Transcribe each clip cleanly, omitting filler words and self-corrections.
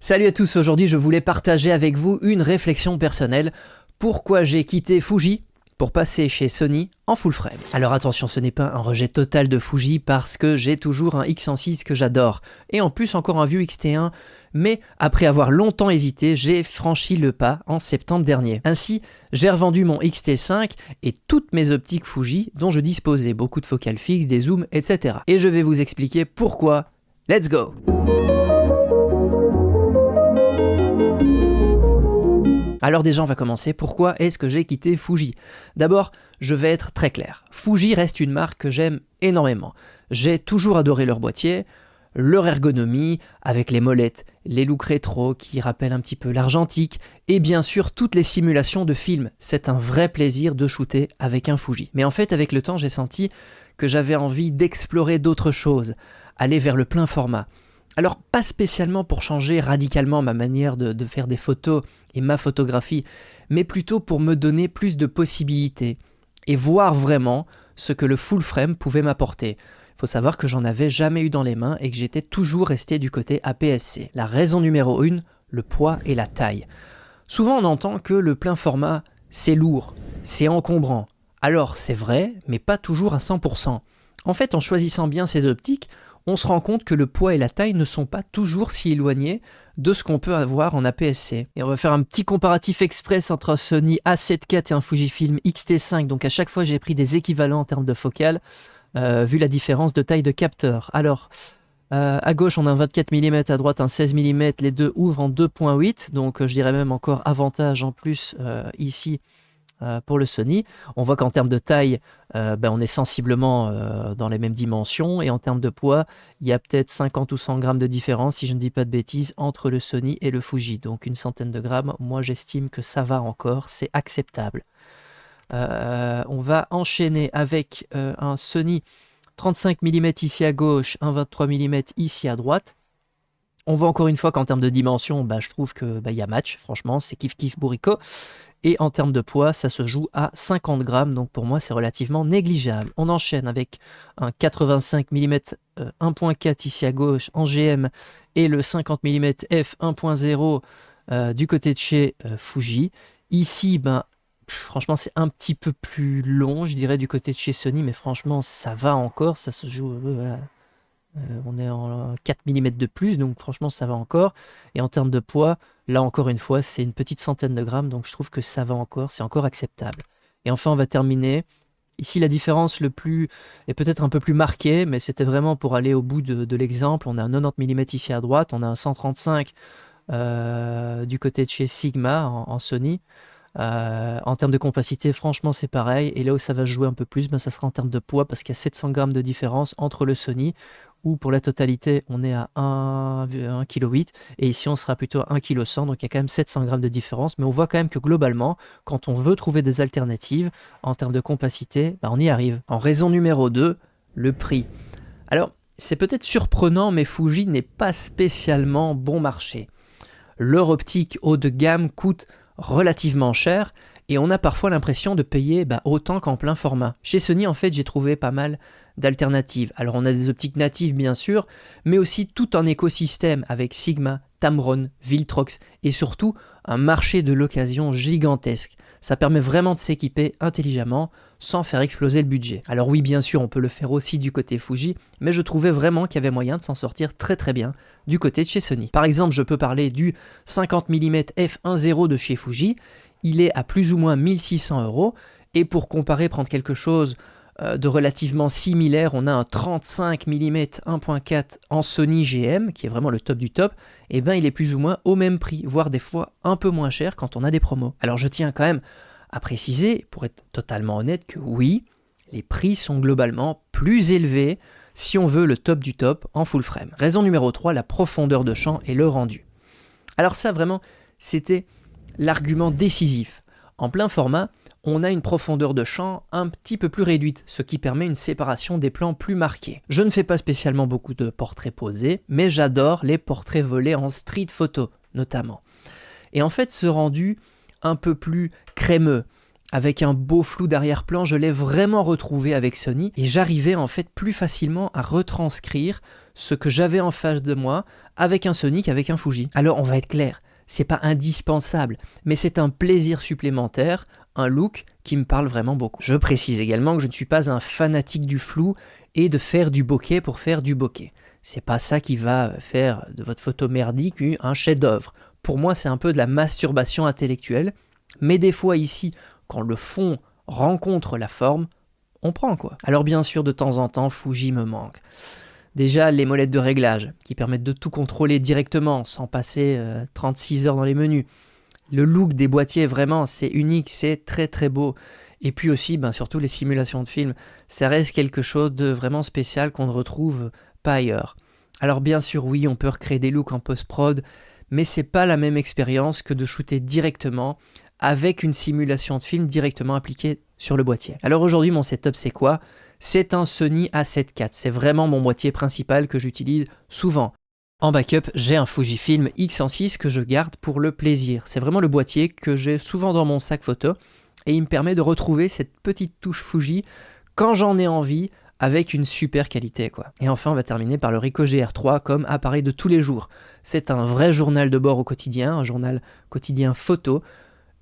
Salut à tous, aujourd'hui je voulais partager avec vous une réflexion personnelle. Pourquoi j'ai quitté Fuji pour passer chez Sony en full frame. Alors attention, ce n'est pas un rejet total de Fuji parce que j'ai toujours un X106 que j'adore. Et en plus encore un vieux X-T1, mais après avoir longtemps hésité, j'ai franchi le pas en septembre dernier. Ainsi, j'ai revendu mon X-T5 et toutes mes optiques Fuji dont je disposais, beaucoup de focales fixes, des zooms, etc. Et je vais vous expliquer pourquoi. Let's go! Alors déjà on va commencer, pourquoi est-ce que j'ai quitté Fuji? D'abord, je vais être très clair, Fuji reste une marque que j'aime énormément. J'ai toujours adoré leur boîtier, leur ergonomie, avec les molettes, les looks rétro qui rappellent un petit peu l'argentique, et bien sûr toutes les simulations de films. C'est un vrai plaisir de shooter avec un Fuji. Mais en fait avec le temps j'ai senti que j'avais envie d'explorer d'autres choses, aller vers le plein format. Alors pas spécialement pour changer radicalement ma manière de faire des photos et ma photographie, mais plutôt pour me donner plus de possibilités et voir vraiment ce que le full frame pouvait m'apporter. Il faut savoir que j'en avais jamais eu dans les mains et que j'étais toujours resté du côté APS-C. La raison numéro 1, le poids et la taille. Souvent on entend que le plein format c'est lourd, c'est encombrant. Alors c'est vrai, mais pas toujours à 100%. En fait en choisissant bien ces optiques, on se rend compte que le poids et la taille ne sont pas toujours si éloignés de ce qu'on peut avoir en APS-C. Et on va faire un petit comparatif express entre un Sony A7 IV et un Fujifilm X-T5. Donc à chaque fois j'ai pris des équivalents en termes de focale, vu la différence de taille de capteur. Alors, à gauche on a un 24 mm, à droite un 16 mm, les deux ouvrent en 2.8, donc je dirais même encore avantage en plus ici. Pour le Sony, on voit qu'en termes de taille, on est sensiblement dans les mêmes dimensions, et en termes de poids, il y a peut-être 50 ou 100 grammes de différence, si je ne dis pas de bêtises, entre le Sony et le Fuji. Donc une centaine de grammes, moi j'estime que ça va encore, c'est acceptable. On va enchaîner avec un Sony 35 mm ici à gauche, un 23 mm ici à droite. On voit encore une fois qu'en termes de dimension, je trouve que y a match, franchement, c'est kiff bourricot. Et en termes de poids, ça se joue à 50 grammes, donc pour moi c'est relativement négligeable. On enchaîne avec un 85 mm 1.4 ici à gauche en GM et le 50 mm f 1.0 du côté de chez Fuji. Ici, franchement c'est un petit peu plus long, je dirais, du côté de chez Sony, mais franchement ça va encore, ça se joue... on est en 4 mm de plus, donc franchement ça va encore. Et en termes de poids, là encore une fois, c'est une petite centaine de grammes, donc je trouve que ça va encore, c'est encore acceptable. Et enfin on va terminer. Ici la différence est peut-être un peu plus marquée, mais c'était vraiment pour aller au bout de l'exemple. On a un 90 mm ici à droite, on a un 135 du côté de chez Sigma en Sony. En termes de compacité, franchement c'est pareil, et là où ça va jouer un peu plus, ça sera en termes de poids, parce qu'il y a 700 grammes de différence entre le Sony, où pour la totalité on est à 1,8 kg, et ici on sera plutôt à 1,1 kg, donc il y a quand même 700 grammes de différence, mais on voit quand même que globalement, quand on veut trouver des alternatives en termes de compacité, on y arrive. En raison numéro 2, le prix. Alors c'est peut-être surprenant, mais Fuji n'est pas spécialement bon marché. Leur optique haut de gamme coûte relativement cher, et on a parfois l'impression de payer autant qu'en plein format. Chez Sony, en fait, j'ai trouvé pas mal d'alternatives. Alors on a des optiques natives bien sûr, mais aussi tout un écosystème avec Sigma, Tamron, Viltrox, et surtout un marché de l'occasion gigantesque. Ça permet vraiment de s'équiper intelligemment sans faire exploser le budget. Alors oui, bien sûr, on peut le faire aussi du côté Fuji, mais je trouvais vraiment qu'il y avait moyen de s'en sortir très très bien du côté de chez Sony. Par exemple, je peux parler du 50 mm f1.0 de chez Fuji. Il est à plus ou moins 1600 €, et pour comparer, prendre quelque chose de relativement similaire, on a un 35 mm 1.4 en Sony GM, qui est vraiment le top du top, et il est plus ou moins au même prix, voire des fois un peu moins cher quand on a des promos. Alors je tiens quand même à préciser, pour être totalement honnête, que oui, les prix sont globalement plus élevés si on veut le top du top en full frame. Raison numéro 3, la profondeur de champ et le rendu. Alors ça vraiment, c'était l'argument décisif. En plein format, on a une profondeur de champ un petit peu plus réduite, ce qui permet une séparation des plans plus marquée. Je ne fais pas spécialement beaucoup de portraits posés, mais j'adore les portraits volés en street photo, notamment. Et en fait, ce rendu un peu plus crémeux, avec un beau flou d'arrière-plan, je l'ai vraiment retrouvé avec Sony et j'arrivais en fait plus facilement à retranscrire ce que j'avais en face de moi avec un Sony qu'avec un Fuji. Alors on va être clair, c'est pas indispensable, mais c'est un plaisir supplémentaire, un look qui me parle vraiment beaucoup. Je précise également que je ne suis pas un fanatique du flou et de faire du bokeh pour faire du bokeh. C'est pas ça qui va faire de votre photo merdique un chef-d'œuvre. Pour moi, c'est un peu de la masturbation intellectuelle, mais des fois ici, quand le fond rencontre la forme, on prend quoi. Alors bien sûr, de temps en temps, Fuji me manque. Déjà, les molettes de réglage, qui permettent de tout contrôler directement, sans passer 36 heures dans les menus. Le look des boîtiers, vraiment, c'est unique, c'est très très beau. Et puis aussi, surtout les simulations de films, ça reste quelque chose de vraiment spécial qu'on ne retrouve pas ailleurs. Alors bien sûr, oui, on peut recréer des looks en post-prod, mais c'est pas la même expérience que de shooter directement avec une simulation de film directement appliquée sur le boîtier. Alors aujourd'hui, mon setup, c'est quoi ? C'est un Sony A7 IV. C'est vraiment mon boîtier principal que j'utilise souvent. En backup, j'ai un Fujifilm X106 que je garde pour le plaisir. C'est vraiment le boîtier que j'ai souvent dans mon sac photo et il me permet de retrouver cette petite touche Fuji quand j'en ai envie avec une super qualité, quoi. Et enfin, on va terminer par le Ricoh GR3 comme appareil de tous les jours. C'est un vrai journal de bord au quotidien, un journal quotidien photo.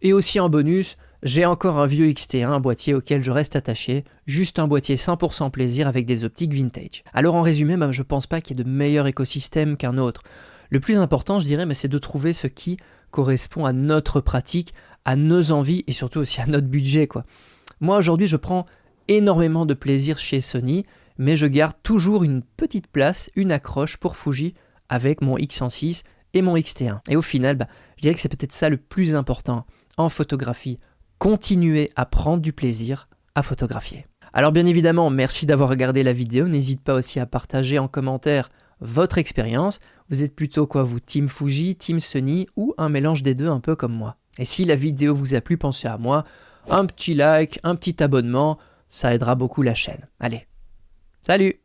Et aussi en bonus, j'ai encore un vieux X-T1, un boîtier auquel je reste attaché, juste un boîtier 100% plaisir avec des optiques vintage. Alors en résumé, je pense pas qu'il y ait de meilleur écosystème qu'un autre. Le plus important, je dirais, c'est de trouver ce qui correspond à notre pratique, à nos envies et surtout aussi à notre budget, quoi. Moi aujourd'hui, je prends énormément de plaisir chez Sony, mais je garde toujours une petite place, une accroche pour Fuji avec mon X106 et mon X-T1. Et au final, je dirais que c'est peut-être ça le plus important en photographie. Continuez à prendre du plaisir à photographier. Alors bien évidemment, merci d'avoir regardé la vidéo. N'hésite pas aussi à partager en commentaire votre expérience. Vous êtes plutôt quoi vous, team Fuji, team Sony ou un mélange des deux un peu comme moi? Et si la vidéo vous a plu, pensez à moi. Un petit like, un petit abonnement, ça aidera beaucoup la chaîne. Allez, salut!